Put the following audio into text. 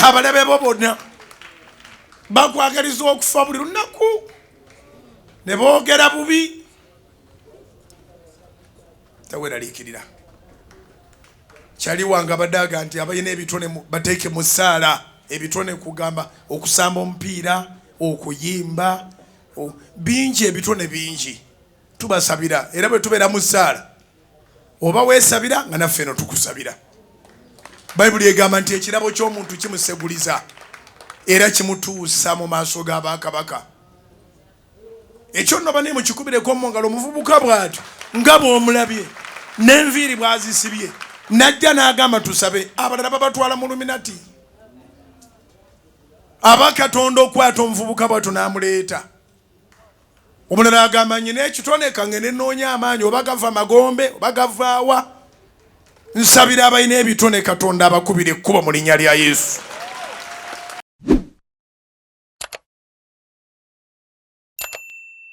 abalabe bo bonna bakwagaliza okufa buli lunaku ne boogera bubi taweraliikirira. Kyali wanga badaga nti abayina ebitone bateeke mu ssaala. Ebitone kugamba okusamba omupiira, okuyimba, bingi ebitone bingi. Tubasabira era bwe tubeera mu ssaala oba weesabira nga naffe eno tukusabira. Bayibuli egamba nti ekirabo ky'omuntu kimuseguliza era kimutuusa mu maaso g'abakabaka. Ekyo nno bane mukikubireko mu ngalo omuvubuka bw'atyo nga bw'omulabye n'enviiri bw'azisibye najja n'agamba tusabe. Abalala babatwala mu luminati. Abakatonda okwata omuvubuka bw'atyo n'amuleeta. Omulala agamba nyina ekitone kange ne nnoonya amaanyi oba gava Magombe oba gavaawa. Nsabira abalina ebitone Katonda abakubire ekkubo mu linnya lya Yesu.